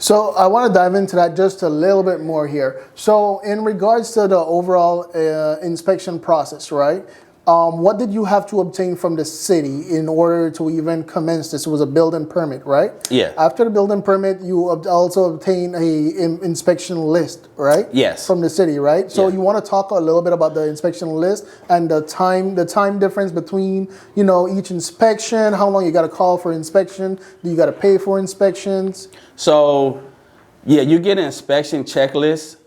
So I want to dive into that just a little bit more here. So in regards to the overall inspection process, right? What did you have to obtain from the city in order to even commence this? It was a building permit, right? Yeah. After the building permit, you also obtain a inspection list, right? Yes. From the city, right? So Yeah. you want to talk a little bit about the inspection list and the time difference between, each inspection, how long you got to call for inspection, do you got to pay for inspections? So, yeah, you get an inspection checklist.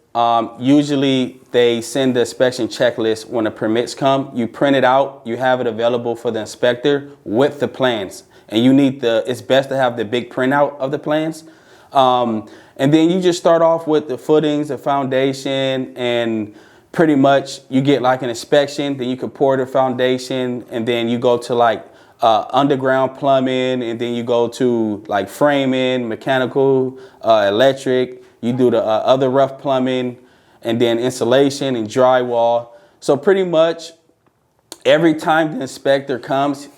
Usually they send the inspection checklist when the permits come. You print it out, you have it available for the inspector with the plans. And it's best to have the big printout of the plans. And then you just start off with the footings, the foundation, and pretty much you get like an inspection, then you can pour the foundation, and then you go to like underground plumbing, and then you go to like framing, mechanical, electric. You do the other rough plumbing, and then insulation and drywall. So pretty much every time the inspector comes,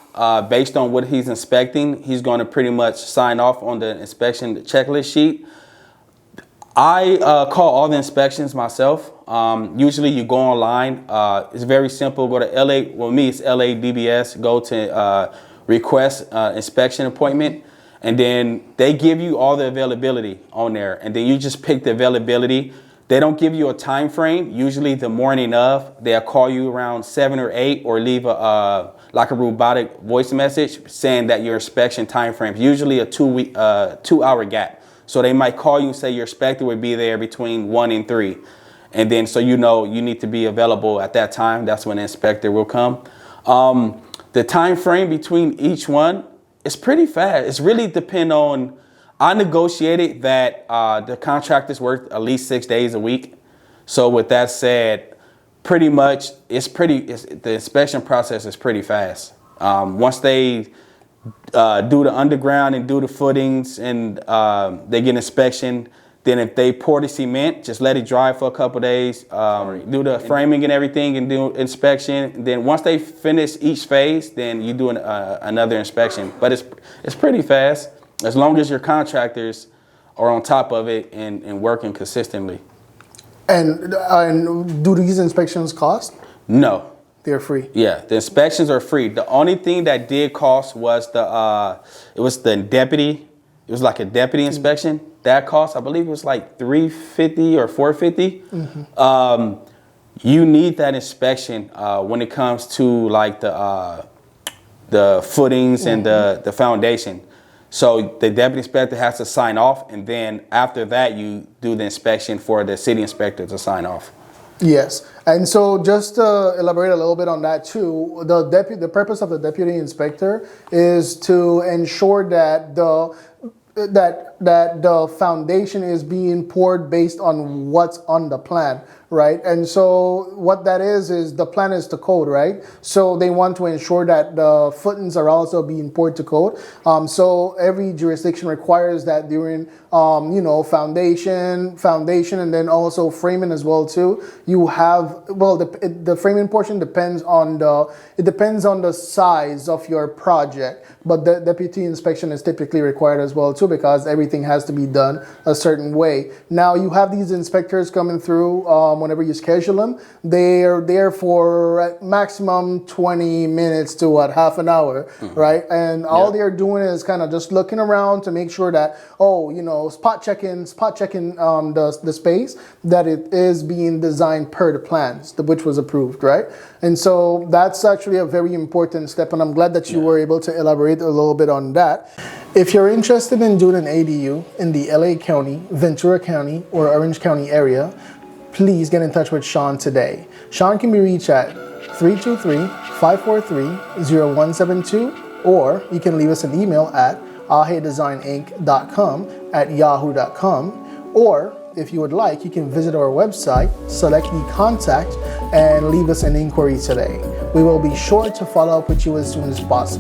based on what he's inspecting, he's going to pretty much sign off on the inspection checklist sheet. I call all the inspections myself. Usually you go online. It's very simple. Go to LA. Well, me, it's LADBS. Go to request inspection appointment. And then they give you all the availability on there. And then you just pick the availability. They don't give you a time frame. Usually the morning of, they'll call you around 7 or 8 or leave a robotic voice message saying that your inspection time frame is usually a 2-hour gap. So they might call you and say your inspector would be there between 1 and 3. And then so you need to be available at that time. That's when the inspector will come. The time frame between each one, it's pretty fast. It's really depend on, I negotiated that the contractors work at least 6 days a week. So with that said, pretty much the inspection process is pretty fast. Once they do the underground and do the footings and they get inspection, then if they pour the cement, just let it dry for a couple days, do the framing and everything and do inspection. Then once they finish each phase, then you do another inspection. But it's pretty fast as long as your contractors are on top of it and working consistently. And do these inspections cost? No. They're free. Yeah, the inspections are free. The only thing that did cost was the deputy. It was like a deputy inspection. That cost, I believe it was like $350 or $450. Mm-hmm. You need that inspection when it comes to like the footings and the foundation. So the deputy inspector has to sign off, and then after that you do the inspection for the city inspector to sign off. Yes, and so just to elaborate a little bit on that too, the purpose of the deputy inspector is to ensure that the foundation is being poured based on what's on the plan, right? And so what that is the plan is to code, right? So they want to ensure that the footings are also being poured to code. So every jurisdiction requires that during, foundation, and then also framing as well too. You have, the framing portion depends on the size of your project, but the deputy inspection is typically required as well too, because everything has to be done a certain way. Now you have these inspectors coming through whenever you schedule them. They're there for at maximum 20 minutes to half an hour, mm-hmm. right? And all they're doing is kind of just looking around to make sure that, spot checking the space, that it is being designed per the plans, which was approved, right? And so that's actually a very important step, and I'm glad that you were able to elaborate a little bit on that. If you're interested in doing an ADU in the LA County, Ventura County, or Orange County area, please get in touch with Sean today. Sean can be reached at 323-543-0172, or you can leave us an email at AHAEDesignInc.com@yahoo.com, or if you would like, you can visit our website, select the contact, and leave us an inquiry today. We will be sure to follow up with you as soon as possible.